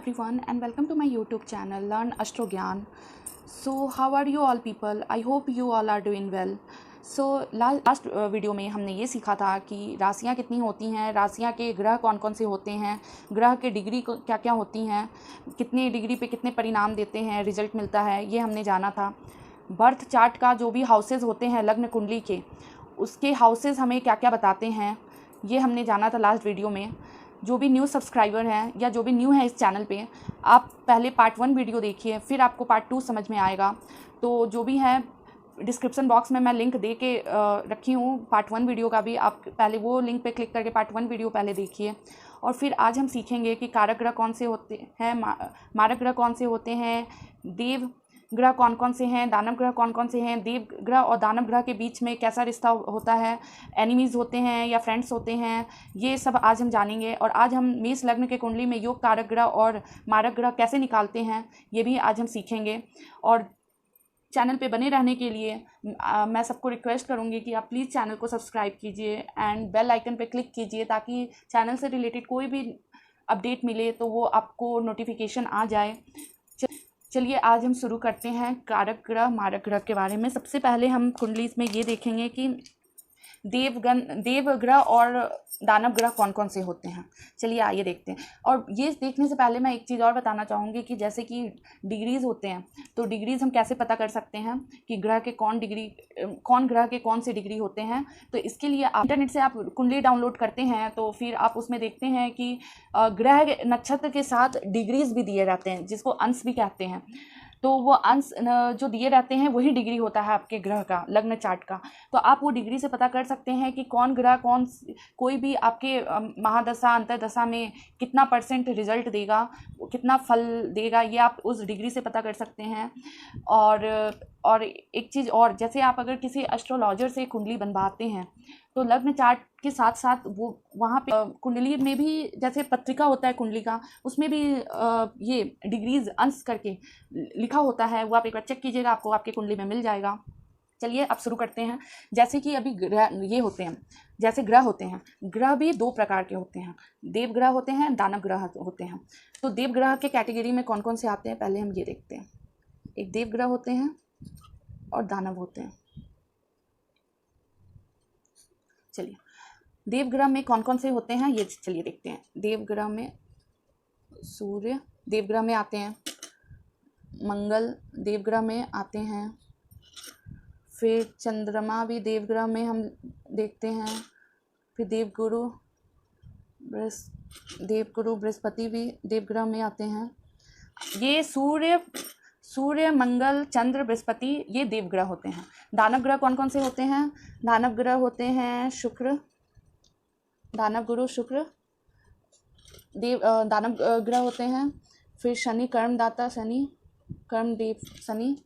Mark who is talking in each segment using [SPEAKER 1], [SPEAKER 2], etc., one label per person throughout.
[SPEAKER 1] everyone and welcome to my YouTube channel Learn Astro Gyan. So how are you all people? I hope you all are doing well. So last video में हमने ये सीखा था कि राशियाँ कितनी होती हैं, राशियाँ के ग्रह कौन कौन से होते हैं, ग्रह के डिग्री क्या क्या होती हैं, कितने डिग्री पे कितने परिणाम देते हैं, रिजल्ट मिलता है, ये हमने जाना था। बर्थ चार्ट का जो भी हाउसेस होते हैं लग्न कुंडली के, उसके हाउसेस हमें क्या क्या बताते हैं, ये हमने जाना था लास्ट वीडियो में। जो भी न्यू सब्सक्राइबर हैं या जो भी न्यू है इस चैनल पे, आप पहले पार्ट 1 वीडियो देखिए, फिर आपको पार्ट 2 समझ में आएगा। तो जो भी है डिस्क्रिप्शन बॉक्स में मैं लिंक दे के रखी हूँ पार्ट 1 वीडियो का भी, आप पहले वो लिंक पे क्लिक करके पार्ट 1 वीडियो पहले देखिए। और फिर आज हम सीखेंगे कि कारक ग्रह कौन से होते हैं, मारक ग्रह कौन से होते हैं, देव ग्रह कौन कौन से हैं, दानव ग्रह कौन कौन से हैं, देव ग्रह और दानव ग्रह के बीच में कैसा रिश्ता होता है, एनिमीज़ होते हैं या फ्रेंड्स होते हैं, ये सब आज हम जानेंगे। और आज हम मेष लग्न के कुंडली में योग कारक ग्रह और मारक ग्रह कैसे निकालते हैं, ये भी आज हम सीखेंगे। और चैनल पे बने रहने के लिए मैं सबको रिक्वेस्ट करूँगी कि आप प्लीज़ चैनल को सब्सक्राइब कीजिए एंड बेल आइकन पे क्लिक कीजिए, ताकि चैनल से रिलेटेड कोई भी अपडेट मिले तो वो आपको नोटिफिकेशन आ जाए। चलिए आज हम शुरू करते हैं कारक ग्रह मारक ग्रह के बारे में। सबसे पहले हम कुंडली में ये देखेंगे कि देव ग्रह और दानव ग्रह कौन कौन से होते हैं। चलिए आइए देखते हैं। और ये देखने से पहले मैं एक चीज़ और बताना चाहूँगी कि जैसे कि डिग्रीज़ होते हैं, तो डिग्रीज़ हम कैसे पता कर सकते हैं कि ग्रह के कौन ग्रह के कौन से डिग्री होते हैं। तो इसके लिए आप इंटरनेट से आप कुंडली डाउनलोड करते हैं, तो फिर आप उसमें देखते हैं कि ग्रह नक्षत्र के साथ डिग्रीज़ भी दिए रहते हैं, जिसको अंश भी कहते हैं। तो वो अंश जो दिए रहते हैं वही डिग्री होता है आपके ग्रह का, लग्न चार्ट का। तो आप वो डिग्री से पता कर सकते हैं कि कौन ग्रह कोई भी आपके महादशा अंतरदशा में कितना % रिजल्ट देगा, कितना फल देगा, ये आप उस डिग्री से पता कर सकते हैं। और एक चीज़ और, जैसे आप अगर किसी एस्ट्रोलॉजर से कुंडली बनवाते हैं तो लग्न चार्ट के साथ साथ वो वहाँ पे कुंडली में भी, जैसे पत्रिका होता है कुंडली का, उसमें भी ये डिग्रीज अंश करके लिखा होता है, वो आप एक बार चेक कीजिएगा, आपको आपके कुंडली में मिल जाएगा। चलिए अब शुरू करते हैं। जैसे कि अभी ग्रह ये होते हैं, जैसे ग्रह होते हैं, ग्रह भी 2 प्रकार के होते हैं, देव ग्रह होते हैं, दानव ग्रह होते हैं। तो देव ग्रह के कैटेगरी में कौन कौन से आते हैं पहले हम ये देखते हैं। एक देव ग्रह होते हैं और दानव होते हैं। चलिए देवग्रह में कौन कौन से होते हैं ये चलिए देखते हैं। देवग्रह में सूर्य देवग्रह में आते हैं, मंगल देवग्रह में आते हैं, फिर चंद्रमा भी देवग्रह में हम देखते हैं, फिर देवगुरु बृहस्पति भी देवग्रह में आते हैं। ये सूर्य मंगल चंद्र बृहस्पति ये देवग्रह होते हैं। दानव ग्रह कौन कौन से होते हैं? दानव ग्रह होते हैं शुक्र, दानव गुरु शुक्र दानव ग्रह होते हैं। फिर शनि कर्मदाता शनि, कर्मदेव शनि,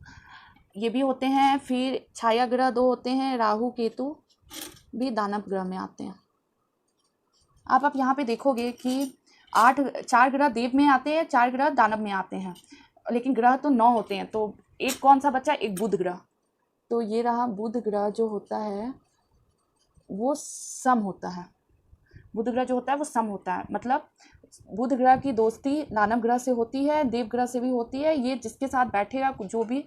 [SPEAKER 1] ये भी होते हैं। फिर छाया ग्रह 2 होते हैं, राहु केतु भी दानव ग्रह में आते हैं। आप यहाँ पे देखोगे कि 4 ग्रह देव में आते हैं, 4 ग्रह दानव में आते हैं, लेकिन ग्रह तो 9 होते हैं। तो एक कौन सा बचा? एक बुध ग्रह। तो ये रहा बुध ग्रह जो होता है वो सम होता है। बुध ग्रह जो होता है वो सम होता है, मतलब बुध ग्रह की दोस्ती दानव ग्रह से होती है, देव ग्रह से भी होती है। ये जिसके साथ बैठेगा, जो भी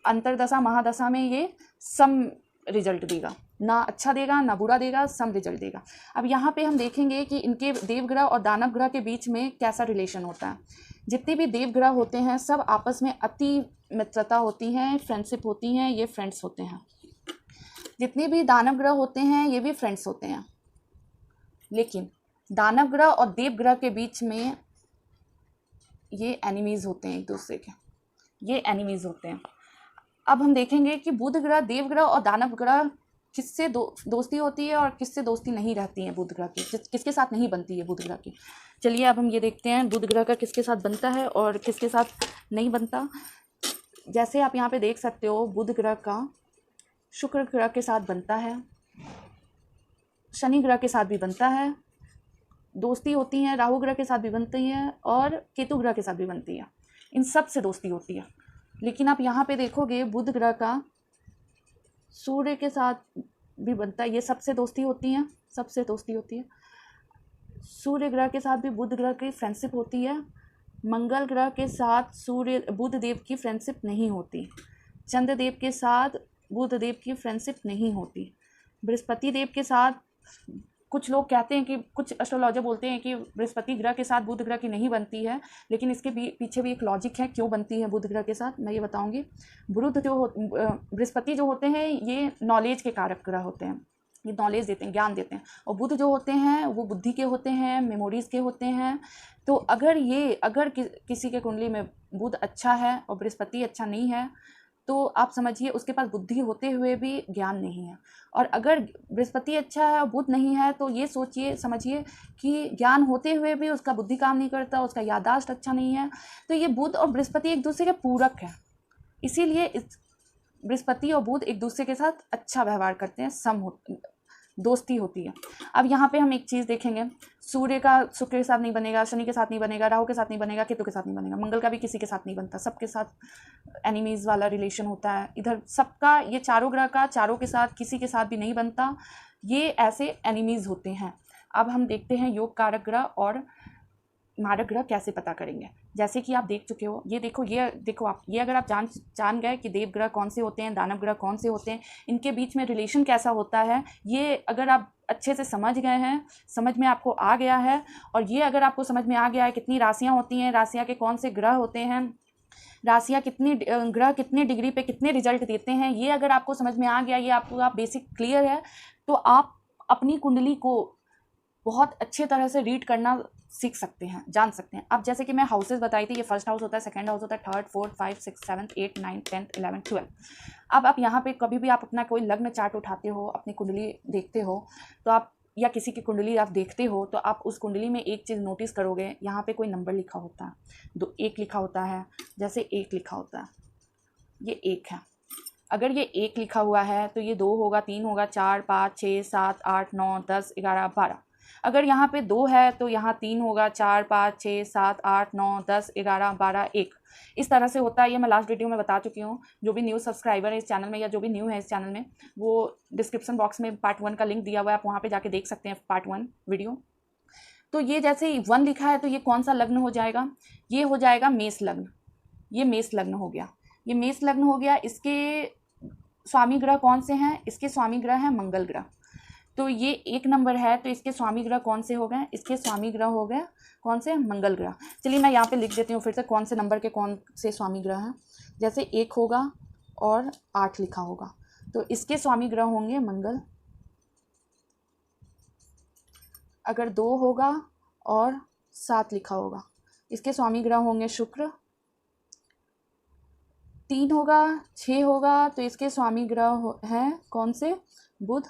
[SPEAKER 1] अंतरदशा महादशा में, ये सम रिजल्ट देगा, ना अच्छा देगा ना बुरा देगा, सम रिजल्ट देगा। अब यहाँ पे हम देखेंगे कि इनके देव ग्रह और दानव ग्रह के बीच में कैसा रिलेशन होता है। जितने भी देव ग्रह होते हैं सब आपस में अति मित्रता होती है, फ्रेंडशिप होती हैं, ये फ्रेंड्स होते हैं। जितने भी दानव ग्रह होते हैं ये भी फ्रेंड्स होते हैं, लेकिन दानव ग्रह और देव ग्रह के बीच में ये एनिमीज़ होते हैं, एक दूसरे के, ये एनिमीज़ होते हैं। अब हम देखेंगे कि बुध ग्रह, देव ग्रह और दानव ग्रह किससे दोस्ती होती है और किससे दोस्ती नहीं रहती है। बुध ग्रह की किसके साथ नहीं बनती है बुध ग्रह की। चलिए अब हम ये देखते हैं बुध ग्रह का किसके साथ बनता है और किसके साथ नहीं बनता। जैसे आप यहाँ पे देख सकते हो, बुध ग्रह का शुक्र ग्रह के साथ बनता है, शनि ग्रह के साथ भी बनता है, दोस्ती होती है, राहु ग्रह के साथ भी बनती है और केतु ग्रह के साथ भी बनती है। इन सब से दोस्ती होती है। लेकिन आप यहाँ पे देखोगे बुध ग्रह का सूर्य के साथ भी बनता है, ये सबसे दोस्ती होती है, सबसे दोस्ती होती है। सूर्य ग्रह के साथ भी बुध ग्रह की फ्रेंडशिप होती है, मंगल ग्रह के साथ सूर्य बुध देव की फ्रेंडशिप नहीं होती, चंद्रदेव के साथ बुध देव की फ्रेंडशिप नहीं होती, बृहस्पति देव के साथ कुछ लोग कहते हैं कि कुछ एस्ट्रोलॉजर बोलते हैं कि बृहस्पति ग्रह के साथ बुध ग्रह की नहीं बनती है, लेकिन इसके पीछे भी एक लॉजिक है क्यों बनती है बुध ग्रह के साथ, मैं ये बताऊंगी। बृहस्पति जो होते हैं ये नॉलेज के कारक ग्रह होते हैं, ये नॉलेज देते हैं, ज्ञान देते हैं, और बुध जो होते हैं वो बुद्धि के होते हैं, मेमोरीज के होते हैं। तो अगर किसी के कुंडली में बुध अच्छा है और बृहस्पति अच्छा नहीं है तो आप समझिए उसके पास बुद्धि होते हुए भी ज्ञान नहीं है। और अगर बृहस्पति अच्छा है और बुध नहीं है तो ये समझिए कि ज्ञान होते हुए भी उसका बुद्धि काम नहीं करता, उसका याददाश्त अच्छा नहीं है। तो ये बुध और बृहस्पति एक दूसरे के पूरक हैं, इसीलिए बृहस्पति और बुध एक दूसरे के साथ अच्छा व्यवहार करते हैं, दोस्ती होती है। अब यहाँ पे हम एक चीज़ देखेंगे, सूर्य का शुक्र के साथ नहीं बनेगा, शनि के साथ नहीं बनेगा, राहु के साथ नहीं बनेगा, केतु के साथ नहीं बनेगा, मंगल का भी किसी के साथ नहीं बनता, सबके साथ एनिमीज़ वाला रिलेशन होता है। इधर सबका, ये चारों ग्रह का चारों के साथ किसी के साथ भी नहीं बनता, ये ऐसे एनिमीज़ होते हैं। अब हम देखते हैं योग कारक ग्रह और मारक ग्रह कैसे पता करेंगे। जैसे कि आप देख चुके हो, ये देखो आप, ये अगर आप जान गए कि देव ग्रह कौन से होते हैं, दानव ग्रह कौन से होते हैं, इनके बीच में रिलेशन कैसा होता है, ये अगर आप अच्छे से समझ गए हैं, समझ में आपको आ गया है, और ये अगर आपको समझ में आ गया है कितनी राशियाँ होती हैं, राशियाँ के कौन से ग्रह होते हैं, राशियाँ ग्रह कितने डिग्री पे कितने रिजल्ट देते हैं, ये अगर आपको समझ में आ गया, ये आपको बेसिक क्लियर है, तो आप अपनी कुंडली को बहुत अच्छे तरह से रीड करना सीख सकते हैं, जान सकते हैं। अब जैसे कि मैं हाउसेस बताई थी, ये फर्स्ट हाउस होता है, सेकंड हाउस होता है, थर्ड, फोर्थ, 5, 6, 7, 8, 9, 10, 11, 12। अब आप यहाँ पे कभी भी आप अपना कोई लग्न चार्ट उठाते हो, अपनी कुंडली देखते हो, तो आप या किसी की कुंडली आप देखते हो तो आप उस कुंडली में एक चीज़ नोटिस करोगे, यहाँ पे कोई नंबर लिखा होता है, 1 लिखा होता है, जैसे 1 लिखा होता है, ये 1 है। अगर ये 1 लिखा हुआ है तो ये 2 होगा, 3 होगा, 4, 5, 6, 7, 8, 9, 10, 11, 12। अगर यहाँ पे 2 है तो यहाँ 3 होगा, 4, 5, 6, 7, 8, 9, 10, 11, 12, 1। इस तरह से होता है। ये मैं लास्ट वीडियो में बता चुकी हूँ। जो भी न्यू सब्सक्राइबर है इस चैनल में या जो भी न्यू है इस चैनल में, वो डिस्क्रिप्शन बॉक्स में पार्ट 1 का लिंक दिया हुआ है, आप वहाँ पे जाके देख सकते हैं पार्ट 1 वीडियो। तो ये जैसे 1 लिखा है तो ये कौन सा लग्न हो जाएगा, ये हो जाएगा मेष लग्न। ये मेष लग्न हो गया, ये मेष लग्न हो गया। इसके स्वामी ग्रह कौन से हैं, इसके स्वामी ग्रह हैं मंगल ग्रह। तो ये 1 नंबर है तो इसके स्वामी ग्रह कौन से हो गए, इसके स्वामी ग्रह हो गए कौन से, मंगल ग्रह। चलिए मैं यहाँ पे लिख देती हूँ फिर से कौन से नंबर के कौन से स्वामी ग्रह हैं। जैसे 1 होगा और 8 लिखा होगा तो इसके स्वामी ग्रह होंगे मंगल। अगर 2 होगा और 7 लिखा होगा, इसके स्वामी ग्रह होंगे शुक्र। 3 होगा, 6 होगा तो इसके स्वामी ग्रह हैं कौन से, बुध।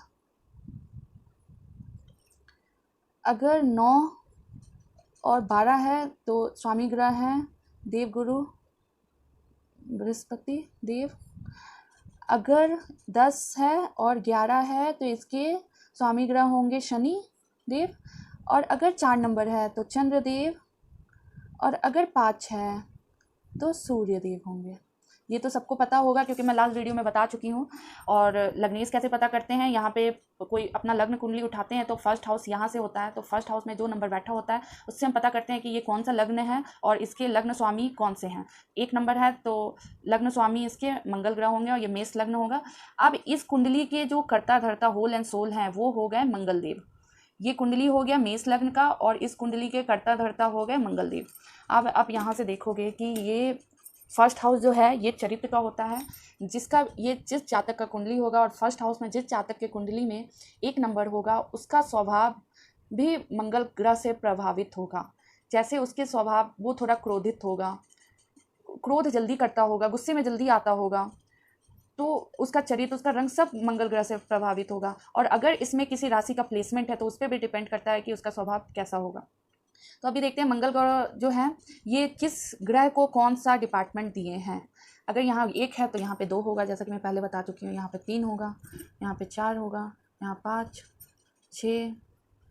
[SPEAKER 1] अगर 9 और 12 है तो स्वामी ग्रह हैं देव गुरु बृहस्पति देव। अगर 10 है और 11 है तो इसके स्वामी ग्रह होंगे शनि देव। और अगर 4 नंबर है तो चंद्र देव, और अगर 5 है तो सूर्य देव होंगे। ये तो सबको पता होगा क्योंकि मैं लास्ट वीडियो में बता चुकी हूँ। और लग्नेश कैसे पता करते हैं, यहाँ पे कोई अपना लग्न कुंडली उठाते हैं तो फर्स्ट हाउस यहाँ से होता है, तो फर्स्ट हाउस में जो नंबर बैठा होता है उससे हम पता करते हैं कि ये कौन सा लग्न है और इसके लग्न स्वामी कौन से हैं। 1 नंबर है तो लग्न स्वामी इसके मंगल ग्रह होंगे और ये मेष लग्न होगा। अब इस कुंडली के जो कर्ता धर्ता होल एंड सोल हैं वो हो गए मंगल देव। ये कुंडली हो गया मेष लग्न का और इस कुंडली के कर्ता धर्ता हो गए मंगल देव। अब आप यहाँ से देखोगे कि ये फर्स्ट हाउस जो है ये चरित्र का होता है, जिसका ये जिस जातक का कुंडली होगा और फर्स्ट हाउस में जिस जातक के कुंडली में 1 नंबर होगा उसका स्वभाव भी मंगल ग्रह से प्रभावित होगा। जैसे उसके स्वभाव, वो थोड़ा क्रोधित होगा, क्रोध जल्दी करता होगा, गुस्से में जल्दी आता होगा, तो उसका चरित्र, उसका रंग सब मंगल ग्रह से प्रभावित होगा। और अगर इसमें किसी राशि का प्लेसमेंट है तो उस पर भी डिपेंड करता है कि उसका स्वभाव कैसा होगा। तो अभी देखते हैं मंगल ग्रह जो है ये किस ग्रह को कौन सा डिपार्टमेंट दिए हैं। अगर यहाँ 1 है तो यहाँ पे 2 होगा, जैसा कि मैं पहले बता चुकी हूँ। यहाँ पे 3 होगा, यहाँ पे 4 होगा, यहाँ 5, 6,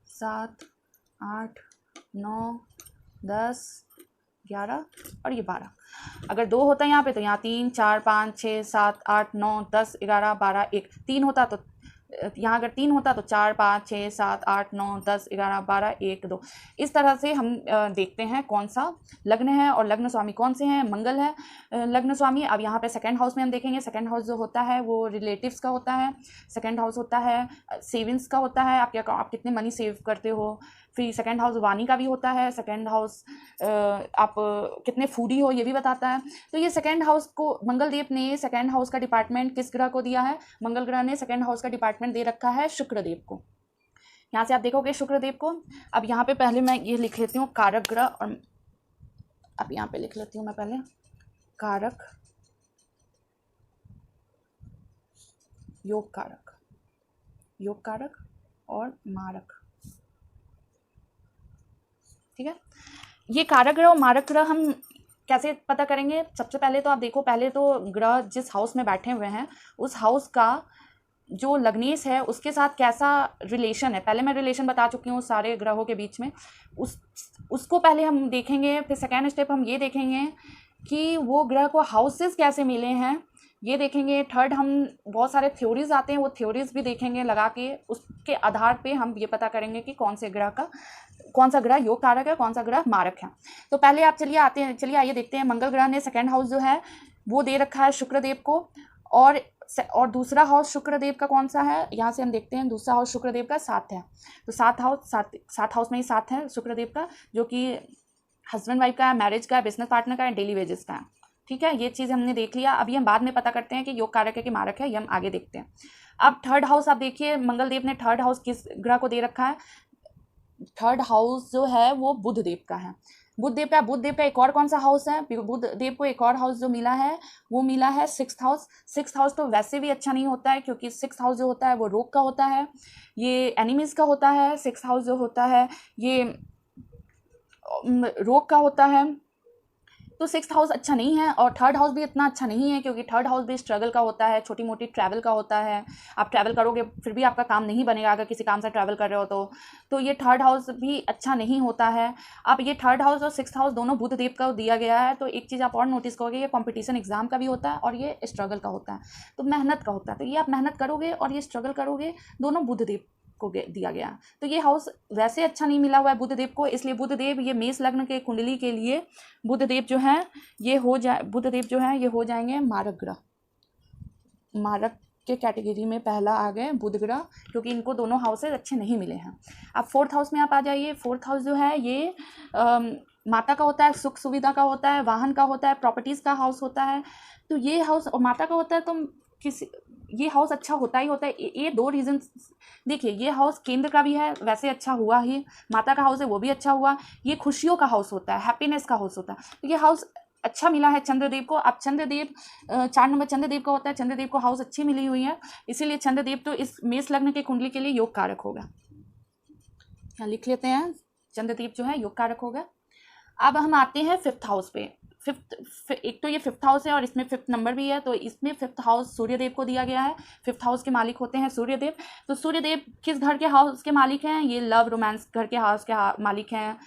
[SPEAKER 1] 7, 8, 9, 10, 11 और ये 12। अगर 2 होता है यहाँ पे तो यहाँ 3, 4, 5, 6, 7, 8, 9, 10, 11, 12, 1। 3 होता तो यहाँ अगर 3 होता तो 4, 5, 6, 7, 8, 9, 10, 11, 12, 1, 2 इस तरह से हम देखते हैं कौन सा लग्न है और लग्न स्वामी कौन से हैं। मंगल है लग्न स्वामी। अब यहाँ पे सेकंड हाउस में हम देखेंगे, सेकंड हाउस जो होता है वो रिलेटिव्स का होता है। सेकंड हाउस होता है सेविंग्स का होता है, आप कितने मनी सेव करते हो। फिर सेकंड हाउस वाणी का भी होता है। सेकंड हाउस आप कितने फूडी हो ये भी बताता है। तो ये सेकंड हाउस को मंगल देव ने सेकंड हाउस का डिपार्टमेंट किस ग्रह को दिया है? मंगल ग्रह ने सेकंड हाउस का डिपार्टमेंट दे रखा है शुक्र देव को। यहाँ से आप देखोगे शुक्र देव को। अब यहाँ पे पहले मैं ये लिख लेती हूँ कारक ग्रह, और अब यहाँ पे लिख लेती हूँ मैं पहले कारक, योग कारक, योग कारक और मारक। ठीक है, ये कारक ग्रह और मारक ग्रह हम कैसे पता करेंगे? सबसे पहले तो आप देखो, पहले तो ग्रह जिस हाउस में बैठे हुए हैं उस हाउस का जो लग्नेश है उसके साथ कैसा रिलेशन है। पहले मैं रिलेशन बता चुकी हूँ सारे ग्रहों के बीच में, उसको पहले हम देखेंगे। फिर सेकेंड स्टेप हम ये देखेंगे कि वो ग्रह को हाउसेस कैसे मिले हैं, ये देखेंगे। थर्ड हम बहुत सारे थ्योरीज आते हैं, वो थ्योरीज भी देखेंगे लगा के, उसके आधार पे हम ये पता करेंगे कि कौन सा ग्रह योग कारक है, कौन सा ग्रह मारक है। तो पहले आप चलिए आइए देखते हैं। मंगल ग्रह ने सेकंड हाउस जो है वो दे रखा है शुक्रदेव को, और दूसरा हाउस शुक्रदेव का कौन सा है? यहाँ से हम देखते हैं दूसरा हाउस शुक्रदेव का 7 है। तो सात हाउस में ही 7 है शुक्रदेव का, जो कि हस्बैंड वाइफ का है, मैरिज का है, बिजनेस पार्टनर का है, डेली वेजेस का है। ठीक है, ये चीज़ हमने देख लिया। अभी हम बाद में पता करते हैं कि योग कारक है कि मारक है, ये हम आगे देखते हैं। अब थर्ड हाउस आप देखिए, मंगल देव ने थर्ड हाउस किस ग्रह को दे रखा है? थर्ड हाउस जो है वो बुध देव का है। बुध देव का एक और कौन सा हाउस है? बुध देव को एक और हाउस जो मिला है वो मिला है 6th हाउस। 6th हाउस तो वैसे भी अच्छा नहीं होता है, क्योंकि 6th हाउस जो होता है वो रोग का होता है, ये एनिमीज का होता है। 6th हाउस जो होता है ये रोग का होता है। तो 6th हाउस अच्छा नहीं है, और थर्ड हाउस भी इतना अच्छा नहीं है, क्योंकि थर्ड हाउस भी स्ट्रगल का होता है, छोटी मोटी ट्रैवल का होता है। आप ट्रैवल करोगे फिर भी आपका काम नहीं बनेगा अगर किसी काम से ट्रैवल कर रहे हो तो ये थर्ड हाउस भी अच्छा नहीं होता है। अब ये थर्ड हाउस और 6th हाउस दोनों बुध देव का दिया गया है। तो एक चीज़ आप और नोटिस करोगे, ये कॉम्पिटिशन एग्जाम का भी होता है और ये स्ट्रगल का होता है, तो मेहनत का होता है। तो ये आप मेहनत करोगे और ये स्ट्रगल करोगे, दोनों बुध देव को दिया गया। तो ये हाउस वैसे अच्छा नहीं मिला हुआ है बुधदेव को, इसलिए बुधदेव ये मेष लग्न के कुंडली के लिए बुधदेव जो है ये हो जाएंगे मारक ग्रह। मारक के कैटेगरी में पहला आ गए बुध ग्रह, क्योंकि इनको दोनों हाउसेज अच्छे नहीं मिले हैं। अब 4th हाउस में आप आ जाइए। 4th हाउस जो है ये माता का होता है, सुख सुविधा का होता है, वाहन का होता है, प्रॉपर्टीज़ का हाउस होता है। तो ये हाउस और माता का होता है, तो ये हाउस अच्छा होता ही होता है। ये 2 रीजन देखिए, ये हाउस केंद्र का भी है, वैसे अच्छा हुआ ही। माता का हाउस है वो भी अच्छा हुआ। ये खुशियों का हाउस होता है, हैप्पीनेस का हाउस होता है। तो ये हाउस अच्छा मिला है चंद्रदेव को। अब चंद्रदेव 4 नंबर चंद्रदेव का होता है, चंद्रदेव को हाउस अच्छी मिली हुई है, इसीलिए चंद्रदेव तो इस मेष लग्न के कुंडली के लिए योग कारक होगा। यहाँ लिख लेते हैं, चंद्रदेव जो है योग कारक होगा। अब हम आते हैं 5th हाउस पे। एक तो ये 5th हाउस है और इसमें 5th नंबर भी है, तो इसमें 5th हाउस सूर्यदेव को दिया गया है। 5th हाउस के मालिक होते हैं सूर्यदेव। तो सूर्यदेव किस घर के हाउस के मालिक हैं? ये लव रोमांस घर के हाउस के मालिक हैं।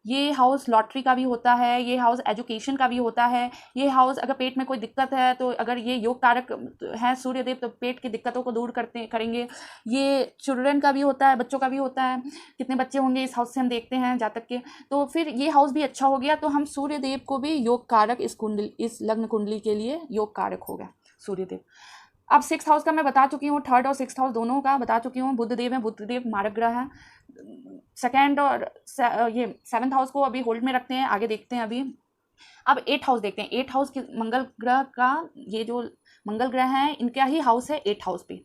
[SPEAKER 1] ये हाउस लॉटरी का भी होता है, ये हाउस एजुकेशन का भी होता है। ये हाउस अगर पेट में कोई दिक्कत है तो अगर ये योग कारक हैं सूर्यदेव तो पेट की दिक्कतों को दूर करेंगे। ये चिल्ड्रन का भी होता है, बच्चों का भी होता है, कितने बच्चे होंगे इस हाउस से हम देखते हैं जातक के। तो फिर ये हाउस भी अच्छा हो गया, तो हम सूर्यदेव को भी योग कारक इस लग्न कुंडली के लिए योग कारक हो गया सूर्यदेव। अब 6th हाउस का मैं बता चुकी हूँ, 3rd और 6th हाउस दोनों का बता चुकी हूँ। बुधदेव है, बुधदेव मारक ग्रह है। 2nd और ये 7th हाउस को अभी होल्ड में रखते हैं, आगे देखते हैं अभी। अब 8th हाउस देखते हैं। 8th हाउस मंगल ग्रह का, ये जो मंगल ग्रह हैं इनका ही हाउस है 8th हाउस पे।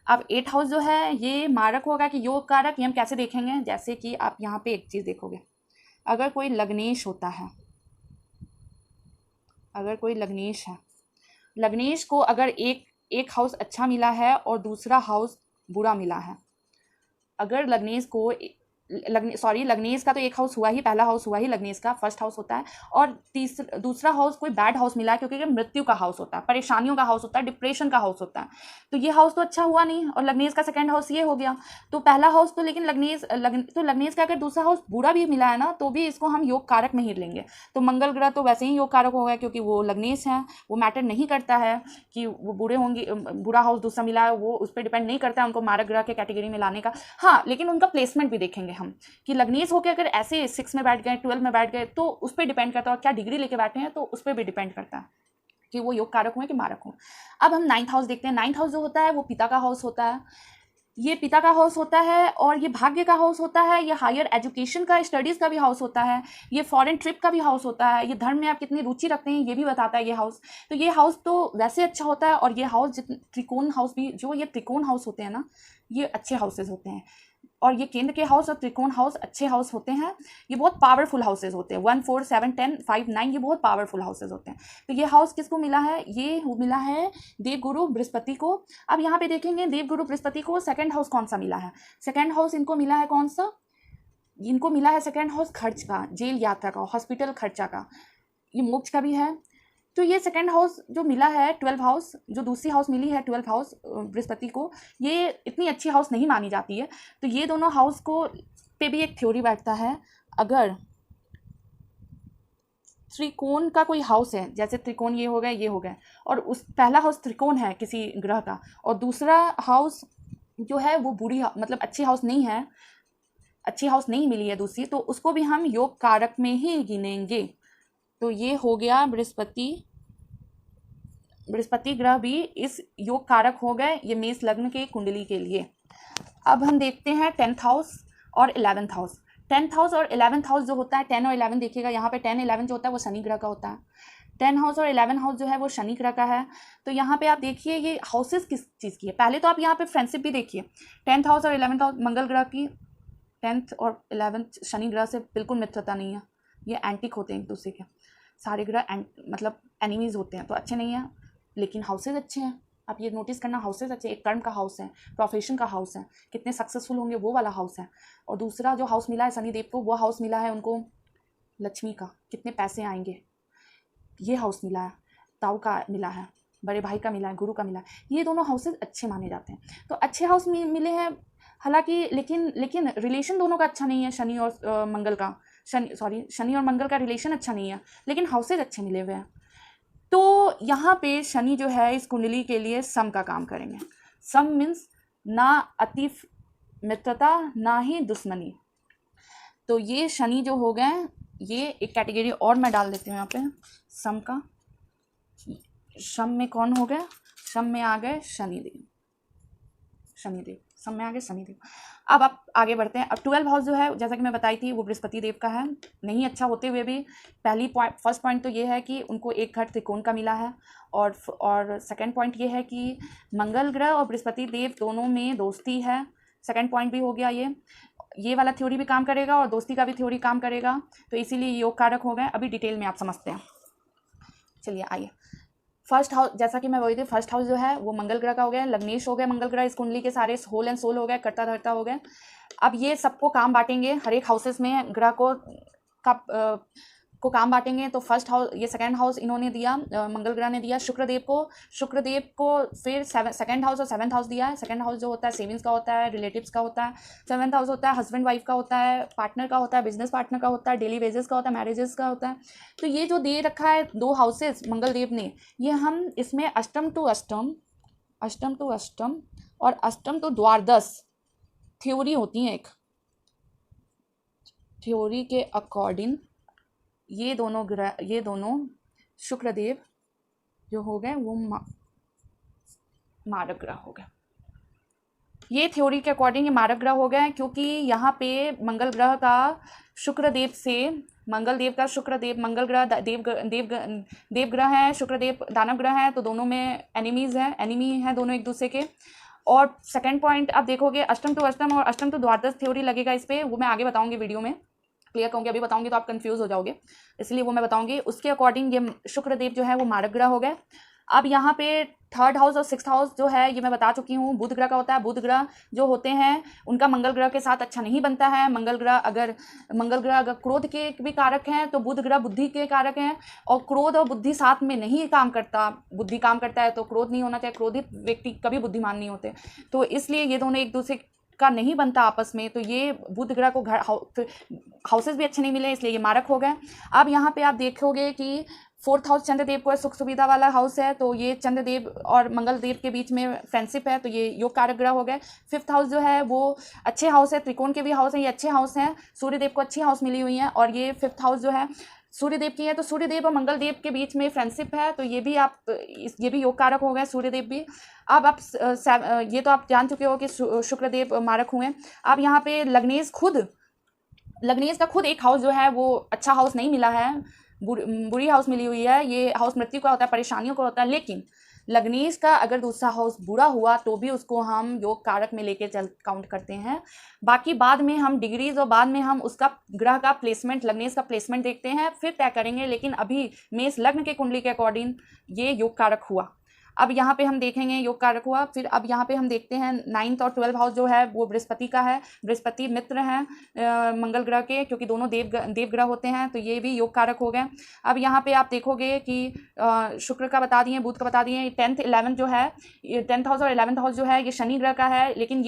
[SPEAKER 1] अब 8th हाउस जो है ये मारक होगा कि योग कारक, ये हम कैसे देखेंगे? जैसे कि आप यहाँ पे एक चीज़ देखोगे, अगर कोई लग्नेश होता है, अगर कोई लग्नेश है, लग्नेश को अगर एक हाउस अच्छा मिला है और दूसरा हाउस बुरा मिला है, अगर लग्नेश को लग्नेश का तो एक हाउस हुआ ही, पहला हाउस हुआ ही लग्नेश का, फर्स्ट हाउस होता है। और दूसरा हाउस कोई बैड हाउस मिला है, क्योंकि ये मृत्यु का हाउस होता है, परेशानियों का हाउस होता है, डिप्रेशन का हाउस होता है। तो ये हाउस तो अच्छा हुआ नहीं, और लग्नेश का सेकंड हाउस ये हो गया। तो पहला हाउस तो, लेकिन लग्नेश का अगर दूसरा हाउस बुरा भी मिला है ना, तो भी इसको हम योग कारक में ही लेंगे। तो मंगल ग्रह तो वैसे ही योग कारक हो गया, क्योंकि वो लग्नेश है, वो मैटर नहीं करता है कि वो बुरे होंगे, बुरा हाउस दूसरा मिला है, वो उस पर डिपेंड नहीं करता है उनको मारक ग्रह के कैटेगरी में लाने का। हाँ, लेकिन उनका प्लेसमेंट भी देखेंगे हम, कि लग्नेश होकर अगर ऐसे 6 में बैठ गए, 12 में बैठ गए, तो उस पर डिपेंड करता है, क्या डिग्री लेके बैठे हैं, तो उस पर भी डिपेंड करता है कि वो योग कारक हुए कि मारक हो। अब हम 9th हाउस देखते हैं। 9th हाउस जो होता है वो पिता का हाउस होता है, ये पिता का हाउस होता है, और ये भाग्य का हाउस होता है, ये हायर एजुकेशन का, स्टडीज़ का भी हाउस होता है, ये फॉरेन ट्रिप का भी हाउस होता है, ये धर्म में आप कितनी रुचि रखते हैं ये भी बताता है ये हाउस। तो ये हाउस तो वैसे अच्छा होता है, और ये हाउस त्रिकोण हाउस भी, जो ये त्रिकोण हाउस होते हैं ना, ये अच्छे हाउसेज होते हैं, और ये केंद्र के हाउस और त्रिकोण हाउस अच्छे हाउस होते हैं। ये बहुत पावरफुल हाउसेज होते हैं, 1, 4, 7, 10, 5, 9, ये बहुत पावरफुल हाउसेज होते हैं। तो ये हाउस किसको मिला है? ये मिला है देवगुरु बृहस्पति को। अब यहाँ पे देखेंगे देवगुरु बृहस्पति को सेकंड हाउस कौन सा मिला है? सेकंड हाउस इनको मिला है कौन सा? इनको मिला है सेकंड हाउस खर्च का, जेल यात्रा का, हॉस्पिटल खर्चा का, ये मोक्ष का भी है। तो ये सेकंड हाउस जो मिला है 12 हाउस, जो दूसरी हाउस मिली है 12 हाउस बृहस्पति को, ये इतनी अच्छी हाउस नहीं मानी जाती है। तो ये दोनों हाउस को पे भी एक थ्योरी बैठता है, अगर त्रिकोण का कोई हाउस है, जैसे त्रिकोण ये हो गए, ये हो गए, और उस पहला हाउस त्रिकोण है किसी ग्रह का, और दूसरा हाउस जो है वो बुरी, मतलब अच्छी हाउस नहीं है, अच्छी हाउस नहीं मिली है दूसरी, तो उसको भी हम योग कारक में ही गिनेंगे। तो ये हो गया बृहस्पति ग्रह भी इस योग कारक हो गए, ये मेष लग्न के कुंडली के लिए। अब हम देखते हैं 10th हाउस और 11th हाउस। 10th हाउस और 11th हाउस जो होता है, 10 और 11 देखिएगा, यहाँ पे 10, 11 जो होता है वो शनि ग्रह का होता है। 10 हाउस और 11 हाउस जो है वो शनि ग्रह का है। तो यहाँ पे आप देखिए ये हाउसेस किस चीज़ की है। पहले तो आप यहाँ पे फ्रेंडशिप भी देखिए, 10th हाउस और 11th हाउस मंगल ग्रह की, 10th और 11th शनि ग्रह से बिल्कुल मित्रता नहीं है, ये एंटिक होते हैं एक दूसरे के, सारे ग्रह मतलब एनिमीज होते हैं, तो अच्छे नहीं है, लेकिन हाउसेज अच्छे हैं। आप ये नोटिस करना, हाउसेज अच्छे, एक कर्म का हाउस है, प्रोफेशन का हाउस है, कितने सक्सेसफुल होंगे वो वाला हाउस है। और दूसरा जो हाउस मिला है शनिदेव को, वो हाउस मिला है उनको लक्ष्मी का, कितने पैसे आएंगे, ये हाउस मिला है। ताऊ का मिला है, बड़े भाई का मिला है, गुरु का मिला है, ये दोनों हाउसेज अच्छे माने जाते हैं। तो अच्छे हाउस मिले हैं, हालांकि लेकिन रिलेशन दोनों का अच्छा नहीं है, शनि और मंगल का, शनि और मंगल का रिलेशन अच्छा नहीं है, लेकिन हाउसेज अच्छे मिले हुए हैं। तो यहाँ पे शनि जो है इस कुंडली के लिए सम का काम करेंगे। सम मीन्स ना अति मित्रता ना ही दुश्मनी। तो ये शनि जो हो गए, ये एक कैटेगरी और मैं डाल देती हूँ यहाँ पे सम का। सम में कौन हो गए? सम में आ गए शनिदेव, सम में आ गए शनिदेव। अब आप आगे बढ़ते हैं। अब 12 हाउस जो है, जैसा कि मैं बताई थी, वो बृहस्पति देव का है। नहीं अच्छा होते हुए भी फर्स्ट पॉइंट तो ये है कि उनको एक घर त्रिकोण का मिला है, और सेकंड पॉइंट ये है कि मंगल ग्रह और बृहस्पति देव दोनों में दोस्ती है। सेकंड पॉइंट भी हो गया ये वाला थ्योरी भी काम करेगा, और दोस्ती का भी थ्योरी काम करेगा, तो इसीलिए योग कारक हो गए। अभी डिटेल में आप समझते हैं। चलिए आइए, फर्स्ट हाउस, जैसा कि मैं वही थी, फर्स्ट हाउस जो है वो मंगल ग्रह का हो गया, लग्नेश हो गए मंगल ग्रह इस कुंडली के, सारे होल एंड सोल हो गए, कर्ता धर्ता हो गए। अब ये सबको काम बांटेंगे, हर एक हाउसेस में ग्रह को काम बांटेंगे। तो फर्स्ट हाउस, ये सेकंड हाउस इन्होंने दिया, मंगल ग्रह ने दिया शुक्रदेव को फिर सेकंड हाउस और 7th हाउस दिया है। सेकंड हाउस जो होता है सेविंग्स का होता है, रिलेटिव्स का होता है। 7th हाउस होता है हस्बैंड वाइफ का होता है, पार्टनर का होता है, बिजनेस पार्टनर का होता है, डेली वेजेस का होता है, मैरिजेस का होता है। तो ये जो दे रखा है 2 हाउसेस मंगल देव ने, ये हम इसमें अष्टम टू अष्टम और अष्टम टू द्वादश थ्योरी होती है। एक थ्योरी के अकॉर्डिंग ये दोनों शुक्रदेव जो हो गए वो मारक ग्रह हो गए। ये थ्योरी के अकॉर्डिंग ये मारक ग्रह हो गए, क्योंकि यहाँ पे मंगल ग्रह का शुक्रदेव से, मंगल देव का शुक्रदेव, मंगल ग्रह देव ग्रह है, शुक्रदेव दानव ग्रह है, तो दोनों में एनिमी है दोनों एक दूसरे के। और सेकंड पॉइंट आप देखोगे अष्टम टू अष्टम और अष्टम टू द्वादश थ्योरी लगेगा इस पर, वो मैं आगे बताऊंगी, वीडियो में क्लियर कहूँगी। अभी बताऊंगी तो आप कंफ्यूज हो जाओगे, इसलिए वो मैं बताऊंगी। उसके अकॉर्डिंग ये शुक्रदेव जो है वो मारक ग्रह हो गए। अब यहाँ पे थर्ड हाउस और सिक्स्थ हाउस जो है ये मैं बता चुकी हूँ, बुध ग्रह का होता है। बुध ग्रह जो होते हैं उनका मंगल ग्रह के साथ अच्छा नहीं बनता है। मंगल ग्रह अगर क्रोध के भी कारक हैं तो बुध ग्रह बुद्धि के कारक हैं, और क्रोध और बुद्धि साथ में नहीं काम करता। बुद्धि काम करता है तो क्रोध नहीं होना चाहिए, क्रोधित व्यक्ति कभी बुद्धिमान नहीं होते। तो इसलिए ये दोनों एक दूसरे का नहीं बनता आपस में, तो ये बुध ग्रह को हाउसेस भी अच्छे नहीं मिले, इसलिए ये मारक हो गए। अब यहाँ पे आप देखोगे कि फोर्थ हाउस चंद्रदेव को सुख सुविधा वाला हाउस है, तो ये चंद्रदेव और मंगल देव के बीच में फ्रेंडशिप है, तो ये योग कारक ग्रह हो गए। फिफ्थ हाउस जो है वो अच्छे हाउस है, त्रिकोण के भी हाउस है, ये अच्छे हाउस हैं। सूर्यदेव को अच्छी हाउस मिली हुई है, और ये फिफ्थ हाउस जो है सूर्यदेव की है, तो सूर्यदेव और मंगल देव के बीच में फ्रेंडशिप है, तो ये भी योग कारक हो गए, सूर्यदेव भी। अब आप ये तो आप जान चुके हो कि शुक्रदेव मारक हुए। अब यहाँ पे लग्नेश का खुद एक हाउस जो है वो अच्छा हाउस नहीं मिला है, बुरी हाउस मिली हुई है। ये हाउस मृत्यु का होता है, परेशानियों का होता है। लेकिन लग्नेश का अगर दूसरा हाउस बुरा हुआ तो भी उसको हम योग कारक में लेके काउंट करते हैं। बाकी बाद में हम डिग्रीज और बाद में हम उसका ग्रह का प्लेसमेंट, लग्नेश का प्लेसमेंट देखते हैं, फिर तय करेंगे। लेकिन अभी मेष लग्न के कुंडली के अकॉर्डिंग ये योग कारक हुआ। अब यहाँ पे हम देखेंगे योग कारक हुआ। फिर अब यहाँ पे हम देखते हैं 9th और 12th हाउस जो है वो बृहस्पति का है। बृहस्पति मित्र हैं मंगल ग्रह के, क्योंकि दोनों देव ग्रह होते हैं, तो ये भी योग कारक हो गए। अब यहाँ पे आप देखोगे कि शुक्र का बता दिए, बुध का बता दिए। 10th 11th जो है, 10th हाउस और 11th हाउस जो है ये शनि ग्रह का है। लेकिन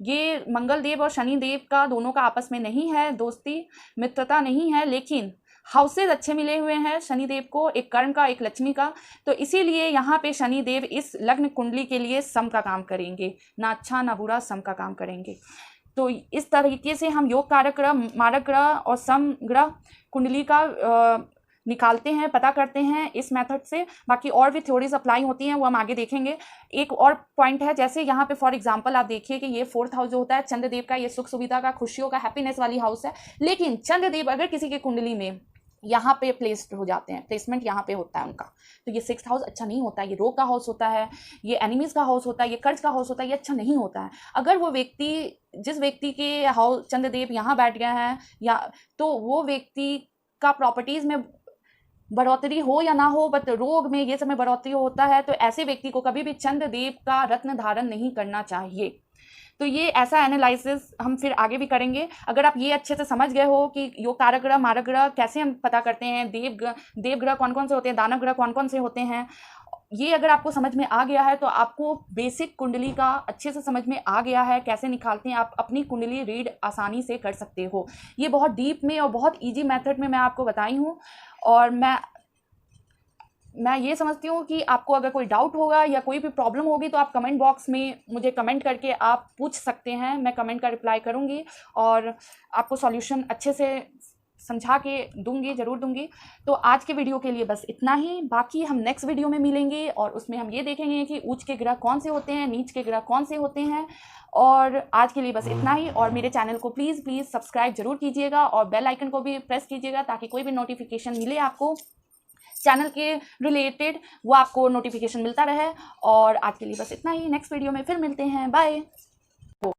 [SPEAKER 1] ये मंगल देव और शनि देव का दोनों का आपस में नहीं है, दोस्ती मित्रता नहीं है, लेकिन हाउसेज अच्छे मिले हुए हैं शनिदेव को, एक कर्ण का एक लक्ष्मी का। तो इसीलिए यहाँ पे शनिदेव इस लग्न कुंडली के लिए सम का काम करेंगे, ना अच्छा ना बुरा, सम का काम करेंगे। तो इस तरीके से हम योग कारक ग्रह, मारक ग्रह और सम ग्रह कुंडली का निकालते हैं, पता करते हैं इस मेथड से। बाकी और भी थ्योरीज अप्लाई होती हैं, वो हम आगे देखेंगे। एक और पॉइंट है, जैसे यहाँ पे फॉर एग्जांपल आप देखिए कि ये फोर्थ हाउस जो होता है चंद्रदेव का, ये सुख सुविधा का, खुशियों का, हैप्पीनेस वाली हाउस है। लेकिन चंद्रदेव अगर किसी के कुंडली में यहाँ पे प्लेस्ड हो जाते हैं, प्लेसमेंट यहाँ पे होता है उनका, तो ये सिक्स्थ हाउस अच्छा नहीं होता है, ये रोग का हाउस होता है, ये एनिमीज का हाउस होता है, ये कर्ज का हाउस होता है, ये अच्छा नहीं होता है। अगर वो व्यक्ति, जिस व्यक्ति के हाउस चंद्रदेव यहाँ बैठ गया है, या तो वो व्यक्ति का प्रॉपर्टीज में बढ़ोतरी हो या ना हो, बट रोग में ये सब में बढ़ोतरी होता है, तो ऐसे व्यक्ति को कभी भी चंद्रदेव का रत्न धारण नहीं करना चाहिए। तो ये ऐसा एनालिसिस हम फिर आगे भी करेंगे। अगर आप ये अच्छे से समझ गए हो कि योग कारक ग्रह, मारक ग्रह कैसे हम पता करते हैं, देव ग्रह कौन कौन से होते हैं, दानव ग्रह कौन कौन से होते हैं, ये अगर आपको समझ में आ गया है तो आपको बेसिक कुंडली का अच्छे से समझ में आ गया है, कैसे निकालते हैं, आप अपनी कुंडली रीड आसानी से कर सकते हो। ये बहुत डीप में और बहुत ईजी मेथड में मैं आपको बताई हूँ, और मैं ये समझती हूँ कि आपको अगर कोई डाउट होगा या कोई भी प्रॉब्लम होगी तो आप कमेंट बॉक्स में मुझे कमेंट करके आप पूछ सकते हैं, मैं कमेंट का रिप्लाई करूँगी और आपको सॉल्यूशन अच्छे से समझा के दूंगी, ज़रूर दूंगी। तो आज के वीडियो के लिए बस इतना ही। बाकी हम नेक्स्ट वीडियो में मिलेंगे और उसमें हम ये देखेंगे कि उच्च के ग्रह कौन से होते हैं, नीच के ग्रह कौन से होते हैं। और आज के लिए बस इतना ही, और मेरे चैनल को प्लीज़ सब्सक्राइब जरूर कीजिएगा और बेल आइकन को भी प्रेस कीजिएगा ताकि कोई भी नोटिफिकेशन मिले आपको चैनल के रिलेटेड, वो आपको नोटिफिकेशन मिलता रहे। और आज के लिए बस इतना ही, नेक्स्ट वीडियो में फिर मिलते हैं, बाय।